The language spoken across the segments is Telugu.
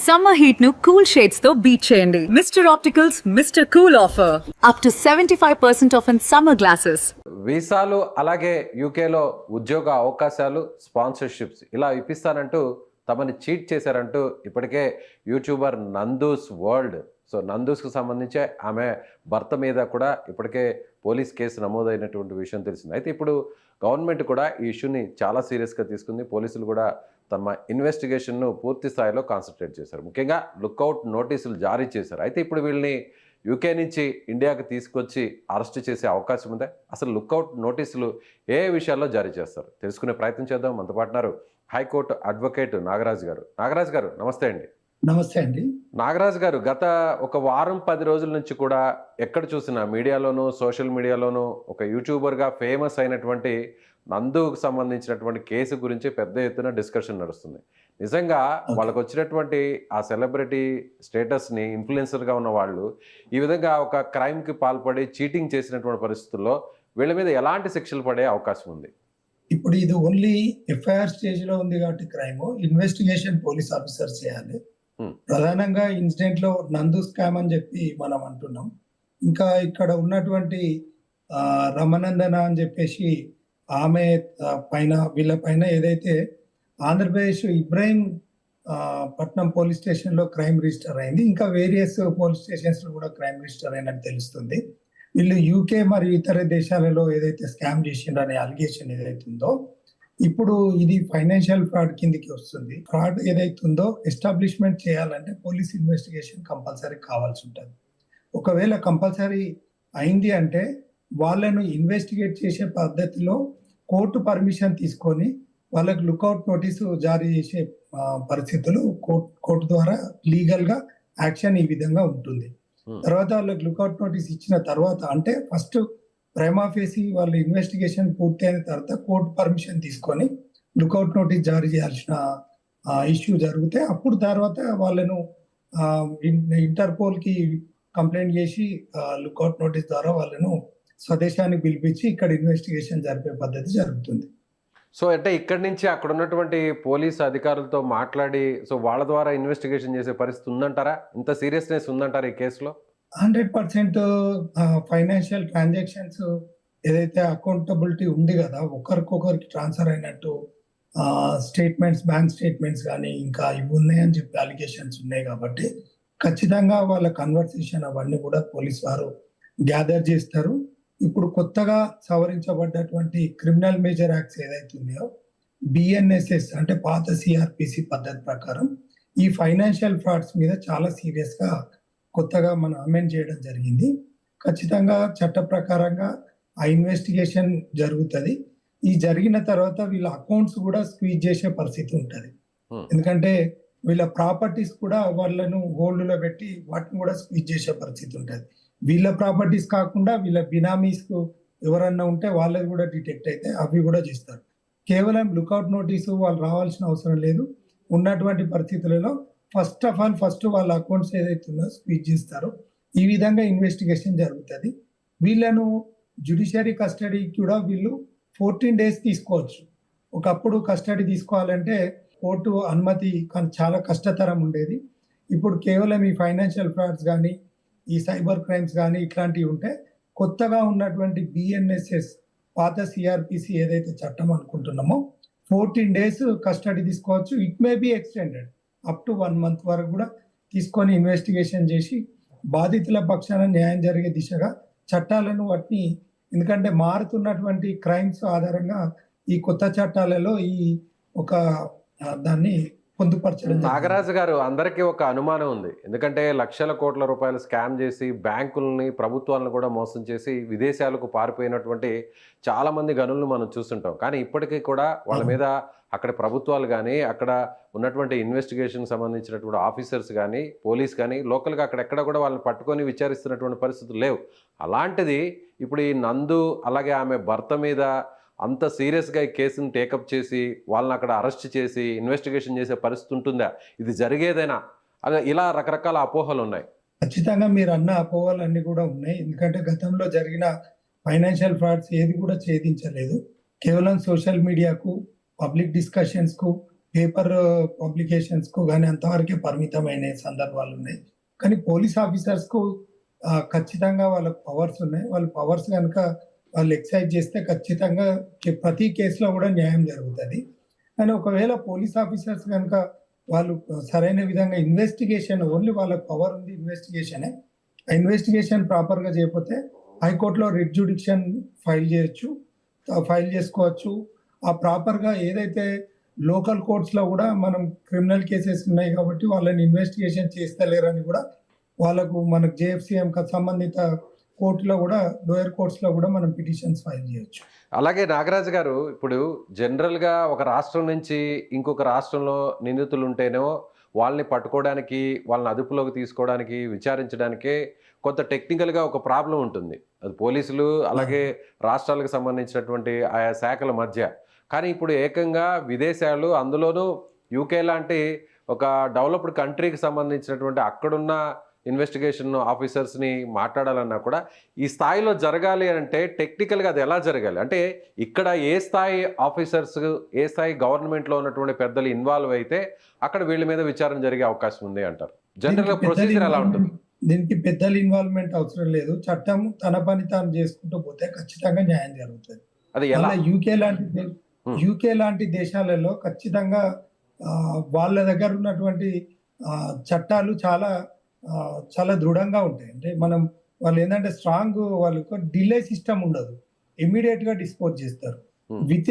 సమ్మర్ హీట్ ను కూల్ షేడ్స్ తో బీట్ చేయండి. Mister opticals mister cool offer up to 75% of in summer glasses. వీసాలు అలాగే యూకేలో ఉద్యోగ అవకాశాలు, స్పాన్సర్షిప్స్ ఇలా ఇప్పిస్తానంటూ తమని చీట్ చేశారంటూ ఇప్పటికే యూట్యూబర్ నందూస్ వరల్డ్, సో నందూస్కు సంబంధించి ఆమె భర్త మీద కూడా ఇప్పటికే పోలీస్ కేసు నమోదైనటువంటి విషయం తెలిసింది. అయితే ఇప్పుడు గవర్నమెంట్ కూడా ఈ ఇష్యూని చాలా సీరియస్గా తీసుకుంది. పోలీసులు కూడా తమ ఇన్వెస్టిగేషన్ను పూర్తి స్థాయిలో కాన్సన్ట్రేట్ చేశారు. ముఖ్యంగా లుక్అవుట్ నోటీసులు జారీ చేశారు. అయితే ఇప్పుడు వీళ్ళని యూకే నుంచి ఇండియాకి తీసుకొచ్చి అరెస్ట్ చేసే అవకాశం ఉందా? అసలు లుక్అవుట్ నోటీసులు ఏ విషయాల్లో జారీ చేస్తారు తెలుసుకునే ప్రయత్నం చేద్దాం. మనతో పాటున్నారు హైకోర్టు అడ్వకేట్ నాగరాజు గారు. నాగరాజు గారు నమస్తే అండి. నమస్తే అండి. నాగరాజు గారు, గత ఒక వారం 10 రోజుల నుంచి కూడా ఎక్కడ చూసినా మీడియాలోనూ సోషల్ మీడియాలోనూ ఒక యూట్యూబర్గా ఫేమస్ అయినటువంటి నందుకు సంబంధించినటువంటి కేసు గురించి పెద్ద ఎత్తున డిస్కషన్ నడుస్తుంది. నిజంగా వాళ్ళకు వచ్చినటువంటి ఆ సెలబ్రిటీ స్టేటస్ని ఇన్ఫ్లుయెన్సర్గా ఉన్న వాళ్ళు ఈ విధంగా ఒక క్రైమ్కి పాల్పడి చీటింగ్ చేసినటువంటి పరిస్థితుల్లో వీళ్ళ మీద ఎలాంటి శిక్షలు పడే అవకాశం ఉంది? ఇప్పుడు ఇది ఓన్లీ ఎఫ్ఐఆర్ స్టేజ్ లో ఉంది కాబట్టి క్రైమ్ ఇన్వెస్టిగేషన్ పోలీస్ ఆఫీసర్ చేయాలి. ప్రధానంగా ఇన్సిడెంట్ లో నందు స్కామ్ అని చెప్పి మనం అంటున్నాం. ఇంకా ఇక్కడ ఉన్నటువంటి రమనందన అని చెప్పేసి ఆమె పైన వీళ్ళ పైన ఏదైతే ఆంధ్రప్రదేశ్ ఇబ్రాహీం పట్నం పోలీస్ స్టేషన్ లో క్రైమ్ రిజిస్టర్ అయింది. ఇంకా వేరియస్ పోలీస్ స్టేషన్స్ లో కూడా క్రైమ్ రిజిస్టర్ అయినట్టు తెలుస్తుంది. వీళ్ళు యూకే మరియు ఇతర దేశాలలో ఏదైతే స్కామ్ చేసిండ్రు అనే అలిగేషన్ ఏదైతే ఉందో ఇప్పుడు ఇది ఫైనాన్షియల్ ఫ్రాడ్ కిందికి వస్తుంది. ఫ్రాడ్ ఏదైతే ఉందో ఎస్టాబ్లిష్మెంట్ చేయాలంటే పోలీస్ ఇన్వెస్టిగేషన్ కంపల్సరీ కావాల్సి ఉంటుంది. ఒకవేళ కంపల్సరీ అయింది అంటే వాళ్ళను ఇన్వెస్టిగేట్ చేసే పద్ధతిలో కోర్టు పర్మిషన్ తీసుకొని వాళ్ళకి లుక్అవుట్ నోటీసు జారీ చేసే పరిస్థితులు కోర్టు ద్వారా లీగల్ గా యాక్షన్ ఈ విధంగా ఉంటుంది. తర్వాత వాళ్ళకి లుక్అవుట్ నోటీస్ ఇచ్చిన తర్వాత అంటే ఫస్ట్ ప్రైమా ఫేసి వాళ్ళ ఇన్వెస్టిగేషన్ పూర్తి అయిన తర్వాత కోర్టు పర్మిషన్ తీసుకొని లుక్అవుట్ నోటీస్ జారీ చేయాల్సిన ఇష్యూ జరిగితే అప్పుడు తర్వాత వాళ్ళను ఇంటర్పోల్ కి కంప్లైంట్ చేసి లుక్అవుట్ నోటీస్ ద్వారా వాళ్ళను స్వదేశానికి పిలిపించి ఇక్కడ ఇన్వెస్టిగేషన్ జరిపే పద్ధతి జరుగుతుంది. సో అంటే ఇక్కడి నుంచి అక్కడ ఉన్నటువంటి పోలీస్ అధికారులతో మాట్లాడి సో వాళ్ళ ద్వారా ఇన్వెస్టిగేషన్ చేసే పరిస్థితి ఉందంటారా? ఇంత సీరియస్నెస్ ఉందంటారా ఈ కేసులో? 100% ఫైనాన్షియల్ ట్రాన్సాక్షన్స్ ఏదైతే అకౌంటబిలిటీ ఉంది కదా, ఒకరికొకరికి ట్రాన్స్ఫర్ అయినట్టు స్టేట్మెంట్స్, బ్యాంక్ స్టేట్మెంట్స్ కానీ ఇంకా ఇవి ఉన్నాయని చెప్పి అలిగేషన్స్ ఉన్నాయి కాబట్టి ఖచ్చితంగా వాళ్ళ కన్వర్సేషన్ అవన్నీ కూడా పోలీస్ వారు గ్యాదర్ చేస్తారు. ఇప్పుడు కొత్తగా సవరించబడ్డటువంటి క్రిమినల్ మేజర్ యాక్ట్స్ ఏదైతే ఉన్నాయో బిఎన్ఎస్ఎస్ అంటే పాత సిఆర్పిసి పద్ధతి ప్రకారం ఈ ఫైనాన్షియల్ ఫ్రాడ్స్ మీద చాలా సీరియస్ గా కొత్తగా మనం అమెండ్ చేయడం జరిగింది. ఖచ్చితంగా చట్ట ప్రకారంగా ఆ ఇన్వెస్టిగేషన్ జరుగుతుంది. ఈ జరిగిన తర్వాత వీళ్ళ అకౌంట్స్ కూడా స్క్వీజ్ చేసే పరిస్థితి ఉంటుంది. ఎందుకంటే వీళ్ళ ప్రాపర్టీస్ కూడా వాళ్ళను హోల్డ్ లో పెట్టి వాటిని కూడా స్క్వీజ్ చేసే పరిస్థితి ఉంటుంది. వీళ్ళ ప్రాపర్టీస్ కాకుండా వీళ్ళ బినామీస్ ఎవరన్నా ఉంటే వాళ్ళది కూడా డిటెక్ట్ అయితే అవి కూడా చేస్తారు. కేవలం లుక్అవుట్ నోటీసు వాళ్ళు రావాల్సిన అవసరం లేదు. ఉన్నటువంటి పరిస్థితులలో ఫస్ట్ వాళ్ళ అకౌంట్స్ ఏదైతే ఉందో స్క్వీజ్ చేస్తారు. ఈ విధంగా ఇన్వెస్టిగేషన్ జరుగుతుంది. వీళ్ళను జ్యుడిషియరీ కస్టడీ కూడా వీళ్ళు 14 days తీసుకోవచ్చు. ఒకప్పుడు కస్టడీ తీసుకోవాలంటే కోర్టు అనుమతి చాలా కష్టతరం ఉండేది. ఇప్పుడు కేవలం ఈ ఫైనాన్షియల్ ఫ్రాడ్స్ కానీ ఈ సైబర్ క్రైమ్స్ కానీ ఇట్లాంటివి ఉంటే కొత్తగా ఉన్నటువంటి బిఎన్ఎస్ఎస్ పాత సిఆర్పిసి ఏదైతే చట్టం అనుకుంటున్నామో 14 days కస్టడీ తీసుకోవచ్చు. It may be extended up to 1 month వరకు కూడా తీసుకొని ఇన్వెస్టిగేషన్ చేసి బాధితుల పక్షాన న్యాయం జరిగే దిశగా చట్టాలను వాటిని, ఎందుకంటే మారుతున్నటువంటి క్రైమ్స్ ఆధారంగా ఈ కొత్త చట్టాలలో ఈ ఒక దాన్ని పొందుపరచడం. నాగరాజు గారు, అందరికీ ఒక అనుమానం ఉంది. ఎందుకంటే లక్షల కోట్ల రూపాయలు స్కామ్ చేసి బ్యాంకుల్ని, ప్రభుత్వాలను కూడా మోసం చేసి విదేశాలకు పారిపోయినటువంటి చాలామంది గనులను మనం చూస్తుంటాం. కానీ ఇప్పటికీ కూడా వాళ్ళ మీద అక్కడ ప్రభుత్వాలు కానీ అక్కడ ఉన్నటువంటి ఇన్వెస్టిగేషన్కి సంబంధించినటువంటి ఆఫీసర్స్ కానీ పోలీస్ కానీ లోకల్గా అక్కడెక్కడ కూడా వాళ్ళని పట్టుకొని విచారిస్తున్నటువంటి పరిస్థితులు లేవు. అలాంటిది ఇప్పుడు ఈ నందు అలాగే ఆమె భర్త మీద అంత సీరియస్గా ఈ కేసుని టేకప్ చేసి వాళ్ళని అక్కడ అరెస్ట్ చేసి ఇన్వెస్టిగేషన్ చేసే పరిస్థితి ఉంటుందా? ఇది జరిగేదైనా? అదే ఇలా రకరకాల అపోహలు ఉన్నాయి. ఖచ్చితంగా మీరు అన్న అపోహలు అన్ని కూడా ఉన్నాయి. ఎందుకంటే గతంలో జరిగిన ఫైనాన్షియల్ ఫ్రాడ్స్ ఏది కూడా ఛేదించలేదు. కేవలం సోషల్ మీడియాకు, పబ్లిక్ డిస్కషన్స్ కు, పేపర్ పబ్లికేషన్స్ కు కానీ అంతవరకే పరిమితమైన సందర్భాలు ఉన్నాయి. కానీ పోలీస్ ఆఫీసర్స్ కు ఖచ్చితంగా వాళ్ళకి పవర్స్ ఉన్నాయి. వాళ్ళ పవర్స్ కనుక వాళ్ళు ఎక్సైజ్ చేస్తే ఖచ్చితంగా ప్రతి కేసులో కూడా న్యాయం జరుగుతుంది. కానీ ఒకవేళ పోలీస్ ఆఫీసర్స్ కనుక వాళ్ళు సరైన విధంగా ఇన్వెస్టిగేషన్, ఓన్లీ వాళ్ళకి పవర్ ఉంది ఇన్వెస్టిగేషనే, ఆ ఇన్వెస్టిగేషన్ ప్రాపర్ గా చేయకపోతే హైకోర్టులో రిట్ జ్యుడిక్షన్ ఫైల్ చేసుకోవచ్చు. ఆ ప్రాపర్ గా ఏదైతే లోకల్ కోర్ట్స్ లో కూడా మనం క్రిమినల్ కేసెస్ ఉన్నాయి కాబట్టి వాళ్ళని ఇన్వెస్టిగేషన్ చేస్తలేరని కూడా వాళ్ళకు మనకు జేఎఫ్సిఎం సంబంధిత కోర్టులో కూడా, లోయర్ కోర్ట్స్ లో కూడా మనం పిటిషన్స్ ఫైల్ చేయొచ్చు. అలాగే నాగరాజు గారు, ఇప్పుడు జనరల్గా ఒక రాష్ట్రం నుంచి ఇంకొక రాష్ట్రంలో నిందితులు ఉంటేనో వాళ్ళని పట్టుకోవడానికి, వాళ్ళని అదుపులోకి తీసుకోవడానికి, విచారించడానికే కొంత టెక్నికల్గా ఒక ప్రాబ్లం ఉంటుంది. అది పోలీసులు అలాగే రాష్ట్రాలకు సంబంధించినటువంటి ఆయా శాఖల మధ్య. కానీ ఇప్పుడు ఏకంగా విదేశాలు, అందులోనూ యూకే లాంటి ఒక డెవలప్డ్ కంట్రీకి సంబంధించినటువంటి అక్కడున్న ఇన్వెస్టిగేషన్ ఆఫీసర్స్ని మాట్లాడాలన్నా కూడా ఈ స్థాయిలో జరగాలి అంటే టెక్నికల్గా అది ఎలా జరగాలి? అంటే ఇక్కడ ఏ స్థాయి ఆఫీసర్స్, ఏ స్థాయి గవర్నమెంట్లో ఉన్నటువంటి పెద్దలు ఇన్వాల్వ్ అయితే అక్కడ వీళ్ళ మీద విచారణ జరిగే అవకాశం ఉంది అంటారు. జనరల్గా ప్రొసీజర్ ఎలా ఉంటుంది? దీనికి పెద్దల ఇన్వాల్వ్మెంట్ అవసరం లేదు. చట్టం తన పని తాను చేసుకుంటూ పోతే ఖచ్చితంగా న్యాయం జరుగుతుంది. అది ఎలా? యూకే లాంటి దేశాలలో ఖచ్చితంగా వాళ్ళ దగ్గర ఉన్నటువంటి చట్టాలు చాలా దృఢంగా ఉంటాయి. అంటే వాళ్ళు ఏంటంటే స్ట్రాంగ్, వాళ్ళకు డిలే సిస్టమ్ ఉండదు, ఇమ్మీడియట్ గా డిస్పోజ్ చేస్తారు. With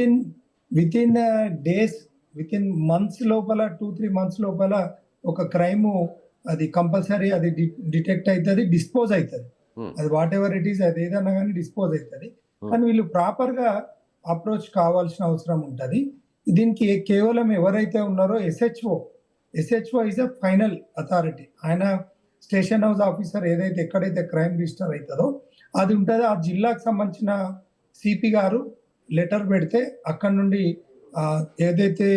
in days, with in months లోపల, 2-3 మంత్స్ లోపల ఒక క్రైమ్ అది కంపల్సరీ అది డిటెక్ట్ అవుతుంది, డిస్పోజ్ అవుతుంది. అది వాట్ ఎవర్ ఇట్ ఈస్, అది ఏదన్నా కానీ డిస్పోజ్ అవుతుంది. కానీ వీళ్ళు ప్రాపర్ గా అప్రోచ్ కావాల్సిన అవసరం ఉంటుంది. దీనికి కేవలం ఎవరైతే ఉన్నారో SHO is a final authority. ఆయన స్టేషన్ హౌస్ ఆఫీసర్ ఏదైతే ఎక్కడైతే క్రైమ్ రిజిస్టర్ అవుతుందో అది ఉంటుందో, ఆ జిల్లాకు సంబంధించిన సిపి గారు లెటర్ పెడితే అక్కడ నుండి ఏదైతే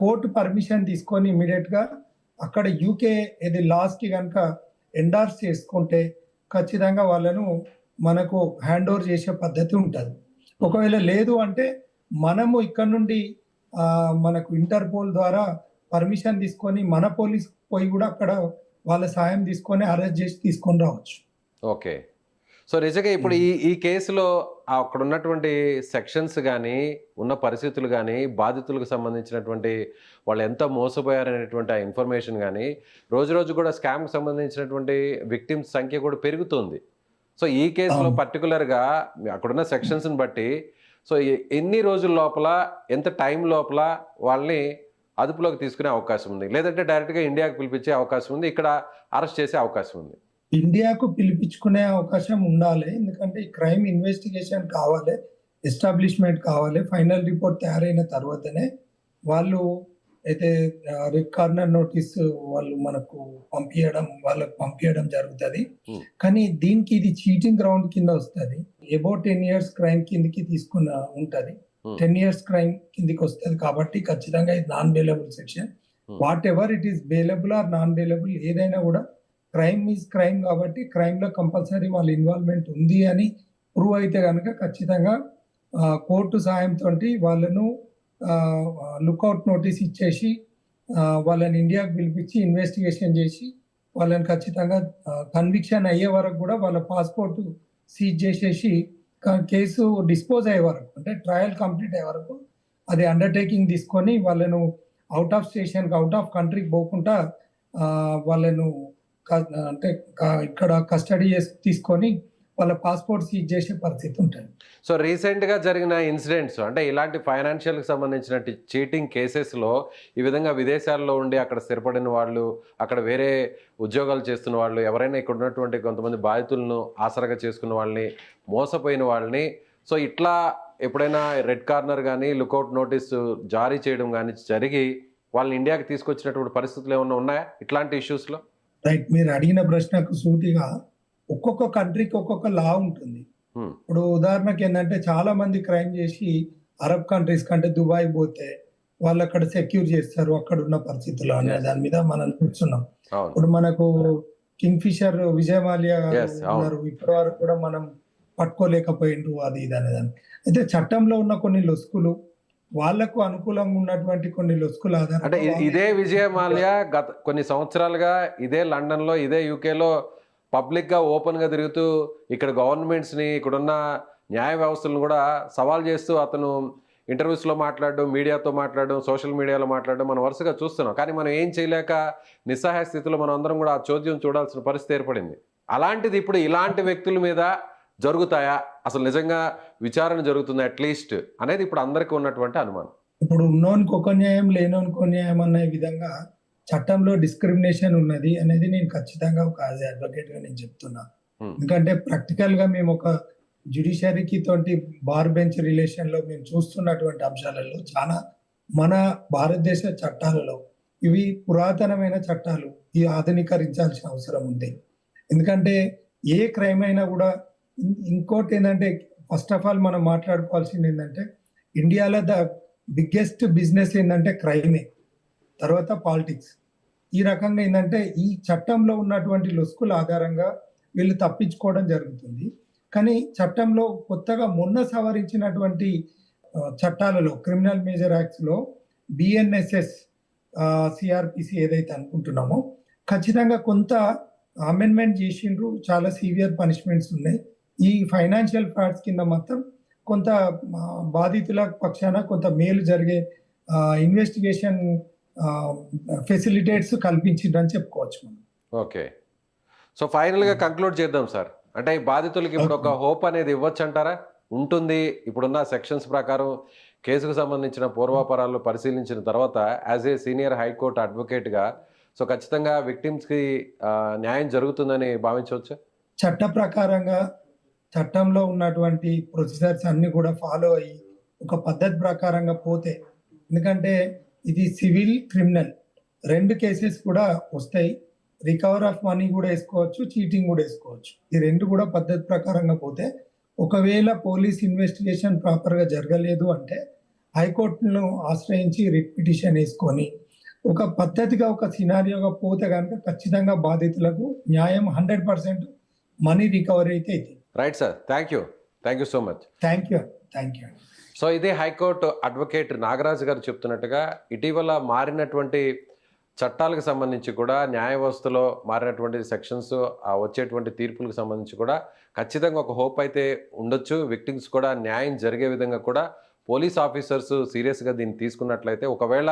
కోర్టు పర్మిషన్ తీసుకొని ఇమీడియట్ గా అక్కడ యూకే ఏది లాస్ కి కనుక ఎండార్స్ చేసుకుంటే ఖచ్చితంగా వాళ్ళను మనకు హ్యాండ్ ఓవర్ చేసే పద్ధతి ఉంటుంది. ఒకవేళ లేదు అంటే మనము ఇక్కడ నుండి మనకు ఇంటర్పోల్ ద్వారా పర్మిషన్ తీసుకొని మన పోలీస్ పోయి కూడా అక్కడ వాళ్ళ సాయం తీసుకొని అరెస్ట్ చేసి తీసుకొని రావచ్చు. ఓకే. సో నిజంగా ఇప్పుడు ఈ కేసులో అక్కడ ఉన్నటువంటి సెక్షన్స్ కానీ, ఉన్న పరిస్థితులు కానీ, బాధితులకు సంబంధించినటువంటి వాళ్ళు ఎంత మోసపోయారనేటువంటి ఆ ఇన్ఫర్మేషన్ కానీ, రోజు రోజు కూడా స్కామ్కి సంబంధించినటువంటి విక్టిమ్స్ సంఖ్య కూడా పెరుగుతుంది. సో ఈ కేసులో పర్టికులర్గా అక్కడున్న సెక్షన్స్ని బట్టి సో ఎన్ని రోజుల లోపల, ఎంత టైం లోపల వాళ్ళని అదుపులోకి తీసుకునే అవకాశం ఉంది, లేదంటే డైరెక్ట్గా ఇండియాకు పిలిపించే అవకాశం ఉంది, ఇక్కడ అరెస్ట్ చేసే అవకాశం ఉంది? ఇండియాకు పిలిపించుకునే అవకాశం ఉండాలి. ఎందుకంటే ఈ క్రైమ్ ఇన్వెస్టిగేషన్ కావాలి, ఎస్టాబ్లిష్మెంట్ కావాలి. ఫైనల్ రిపోర్ట్ తయారైన తర్వాతనే వాళ్ళు అయితే రెడ్ కార్నర్ నోటీస్ వాళ్ళు వాళ్ళకు పంపించడం జరుగుతుంది. కానీ దీనికి ఇది చీటింగ్ గ్రౌండ్ కింద వస్తుంది. అబౌట్ 10 years క్రైమ్ కిందికి తీసుకున్న ఉంటది. 10 years క్రైమ్ కిందికి వస్తుంది కాబట్టి ఖచ్చితంగా ఇది non bailable section. Whatever it is bailable or non bailable, ఏదైనా కూడా క్రైమ్ ఈజ్ క్రైమ్ కాబట్టి క్రైమ్ లో కంపల్సరీ వాళ్ళ ఇన్వాల్వ్మెంట్ ఉంది అని ప్రూవ్ అయితే కనుక ఖచ్చితంగా కోర్టు సాయంతో వాళ్ళను లుక్అవుట్ నోటీస్ ఇచ్చేసి వాళ్ళని ఇండియాకు పిలిపించి ఇన్వెస్టిగేషన్ చేసి వాళ్ళని ఖచ్చితంగా కన్విక్షన్ అయ్యే వరకు కూడా వాళ్ళ పాస్పోర్ట్ సీజ్ చేసేసి కేసు డిస్పోజ్ అయ్యే వరకు, అంటే ట్రయల్ కంప్లీట్ అయ్యే వరకు అది అండర్టేకింగ్ తీసుకొని వాళ్ళను out of station, out of కంట్రీకి పోకుండా వాళ్ళను అంటే ఇక్కడ కస్టడీ తీసుకొని వాళ్ళ పాస్పోర్ట్ సీజ్ చేసే పరిస్థితి ఉంటుంది. సో రీసెంట్గా జరిగిన ఇన్సిడెంట్స్, అంటే ఇలాంటి ఫైనాన్షియల్కి సంబంధించిన చీటింగ్ కేసెస్లో ఈ విధంగా విదేశాల్లో ఉండి అక్కడ స్థిరపడిన వాళ్ళు, అక్కడ వేరే ఉద్యోగాలు చేస్తున్న వాళ్ళు, ఎవరైనా ఇక్కడ ఉన్నటువంటి కొంతమంది బాధితులను ఆసరాగా చేసుకున్న వాళ్ళని, మోసపోయిన వాళ్ళని, సో ఇట్లా ఎప్పుడైనా రెడ్ కార్నర్ కానీ లుకౌట్ నోటీస్ జారీ చేయడం కానీ జరిగి వాళ్ళని ఇండియాకి తీసుకొచ్చినటువంటి పరిస్థితులు ఏమైనా ఉన్నాయా ఇట్లాంటి ఇష్యూస్లో? రైట్, మీరు అడిగిన ప్రశ్నకు సూటిగా ఒక్కొక్క కంట్రీకి ఒక్కొక్క లా ఉంటుంది. ఇప్పుడు ఉదాహరణకి ఏంటంటే చాలా మంది క్రైమ్ చేసి అరబ్ కంట్రీస్ కంటే దుబాయ్ పోతే వాళ్ళు అక్కడ సెక్యూర్ చేస్తారు అక్కడ ఉన్న పరిస్థితులు అనే దాని మీద మనం చూస్తున్నాం. ఇప్పుడు మనకు కింగ్ ఫిషర్ విజయ్ మాల్యా ఉన్నారు, ఇప్పటి వరకు కూడా మనం పట్టుకోలేకపోయిండ్రు అది ఇది అనేదాన్ని. అయితే చట్టంలో ఉన్న కొన్ని లొసుకులు, వాళ్లకు అనుకూలంగా ఉన్నటువంటి కొన్ని లొసుకుల అంటే ఆధారంగా ఇదే విజయ మాల్యా గత కొన్ని సంవత్సరాలుగా ఇదే లండన్లో ఇదే యూకేలో పబ్లిక్గా ఓపెన్గా తిరుగుతూ ఇక్కడ గవర్నమెంట్స్ని ఇక్కడున్న న్యాయ వ్యవస్థలను కూడా సవాల్ చేస్తూ అతను ఇంటర్వ్యూస్లో మాట్లాడడం, మీడియాతో మాట్లాడడం, సోషల్ మీడియాలో మాట్లాడడం మనం వరుసగా చూస్తున్నాం. కానీ మనం ఏం చేయలేక నిస్సహాయ స్థితిలో మనం అందరం కూడా ఆ చోద్యం చూడాల్సిన పరిస్థితి ఏర్పడింది. అలాంటిది ఇప్పుడు ఇలాంటి వ్యక్తుల మీద జరుగుతాయా, అసలు నిజంగా విచారణ జరుగుతుందా అట్లీస్ట్ అనేది ఇప్పుడు అందరికీ ఉన్నటువంటి అనుమానం. ఇప్పుడు ఉన్నోనికి ఒక న్యాయం లేనోనికి ఒక న్యాయం అనే విధంగా చట్టంలో డిస్క్రిమినేషన్ ఉన్నది అనేది నేను ఖచ్చితంగా ఒక యాజ్ అడ్వకేట్ గా నేను చెప్తున్నా. ఎందుకంటే ప్రాక్టికల్ గా మేము ఒక జ్యుడిషియరీకి తోటి బార్ బెంచ్ రిలేషన్ లో మేము చూస్తున్నటువంటి అంశాలలో చాలా మన భారతదేశ చట్టాలలో ఇవి పురాతనమైన చట్టాలు, ఇవి ఆధునీకరించాల్సిన అవసరం ఉంది. ఎందుకంటే ఏ క్రైమ్ అయినా కూడా ఇంకోటి ఏంటంటే ఫస్ట్ ఆఫ్ ఆల్ మనం మాట్లాడుకోవాల్సింది ఏంటంటే ఇండియాలో ద బిగ్గెస్ట్ బిజినెస్ ఏంటంటే క్రైమే, తర్వాత పాలిటిక్స్. ఈ రకంగా ఏంటంటే ఈ చట్టంలో ఉన్నటువంటి లొసుకుల ఆధారంగా వీళ్ళు తప్పించుకోవడం జరుగుతుంది. కానీ చట్టంలో కొత్తగా మొన్న సవరించినటువంటి చట్టాలలో క్రిమినల్ మేజర్ యాక్ట్స్ లో బిఎన్ఎస్ఎస్ సిఆర్పిసి ఏదైతే అనుకుంటున్నామో ఖచ్చితంగా కొంత అమెండ్మెంట్ చేసిండ్రు, చాలా సీవియర్ పనిష్మెంట్స్ ఉన్నాయి. ఈ ఫైనాన్షియల్ ఫ్రాడ్స్ కింద మాత్రం కొంత బాధితుల పక్షాన కొంత మేలు జరిగే ఇన్వెస్టిగేషన్ ఫెసిలిటేట్స్ కల్పించిందని చెప్పుకోవచ్చు మనం. ఓకే, సో ఫైనల్గా కంక్లూడ్ చేద్దాం సార్. అంటే ఈ బాధితులకి ఇప్పుడు ఒక హోప్ అనేది ఇవ్వచ్చు అంటారా? ఉంటుంది. ఇప్పుడున్న సెక్షన్స్ ప్రకారం కేసుకు సంబంధించిన పూర్వాపరాలు పరిశీలించిన తర్వాత యాజ్ ఏ సీనియర్ హైకోర్టు అడ్వకేట్గా సో ఖచ్చితంగా విక్టిమ్స్కి న్యాయం జరుగుతుందని భావించవచ్చు. చట్ట ప్రకారంగా చట్టంలో ఉన్నటువంటి ప్రొసీజర్స్ అన్ని కూడా ఫాలో అయ్యి ఒక పద్ధతి ప్రకారంగా పోతే, ఎందుకంటే ఇది సివిల్ క్రిమినల్ రెండు కేసెస్ కూడా వస్తాయి. రికవర్ ఆఫ్ మనీ కూడా వేసుకోవచ్చు, చీటింగ్ కూడా వేసుకోవచ్చు. ఈ రెండు కూడా పద్ధతి ప్రకారంగా పోతే, ఒకవేళ పోలీస్ ఇన్వెస్టిగేషన్ ప్రాపర్గా జరగలేదు అంటే హైకోర్టును ఆశ్రయించి రిట్ పిటిషన్ వేసుకొని ఒక పద్ధతిగా ఒక సినారియోగా పోతే కనుక ఖచ్చితంగా బాధితులకు న్యాయం 100% మనీ రికవరీ అయితే అవుతుంది. Right sir, thank you so much. Thank you. So ఇదే హైకోర్టు అడ్వకేట్ నాగరాజు గారు చెప్తున్నట్టుగా ఇటీవల మారినటువంటి చట్టాలకు సంబంధించి కూడా న్యాయ వ్యవస్థలో మారినటువంటి సెక్షన్స్ వచ్చేటువంటి తీర్పులకు సంబంధించి కూడా ఖచ్చితంగా ఒక హోప్ అయితే ఉండొచ్చు. విక్టిమ్స్ కూడా న్యాయం జరిగే విధంగా కూడా పోలీస్ ఆఫీసర్స్ సీరియస్గా దీన్ని తీసుకున్నట్లయితే, ఒకవేళ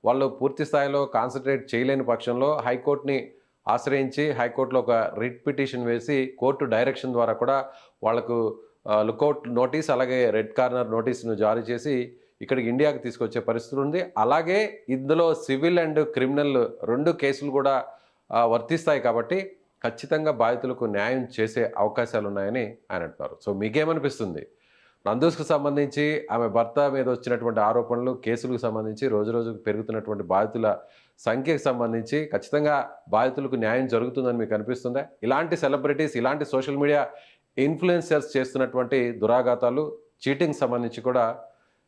వాళ్ళు పూర్తి స్థాయిలో కాన్సన్ట్రేట్ చేయలేని పక్షంలో హైకోర్టుని ఆశ్రయించి హైకోర్టులో ఒక రిట్ పిటిషన్ వేసి కోర్టు డైరెక్షన్ ద్వారా కూడా వాళ్లకు లుకౌట్ నోటీస్ అలాగే రెడ్ కార్నర్ నోటీస్ను జారీ చేసి ఇక్కడికి ఇండియాకి తీసుకొచ్చే పరిస్థితి ఉంది. అలాగే ఇందులో సివిల్ అండ్ క్రిమినల్ రెండు కేసులు కూడా వర్తిస్తాయి కాబట్టి ఖచ్చితంగా బాధితులకు న్యాయం చేసే అవకాశాలు ఉన్నాయని ఆయన అంటున్నారు. సో మీకేమనిపిస్తుంది? నందూస్కు సంబంధించి ఆమె భర్త మీద వచ్చినటువంటి ఆరోపణలు, కేసులకు సంబంధించి రోజుకు పెరుగుతున్నటువంటి బాధితుల సంఖ్యకు సంబంధించి ఖచ్చితంగా బాధితులకు న్యాయం జరుగుతుందని మీకు అనిపిస్తుందా? ఇలాంటి సెలబ్రిటీస్, ఇలాంటి సోషల్ మీడియా ఇన్ఫ్లుయెన్సర్స్ చేస్తున్నటువంటి దురాఘాతాలు, చీటింగ్ సంబంధించి కూడా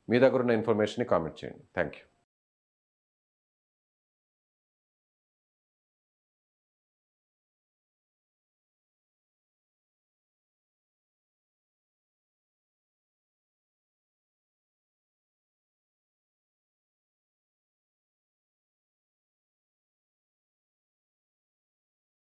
మీ దగ్గర ఉన్న ఇన్ఫర్మేషన్ని కామెంట్ చేయండి. Thank you.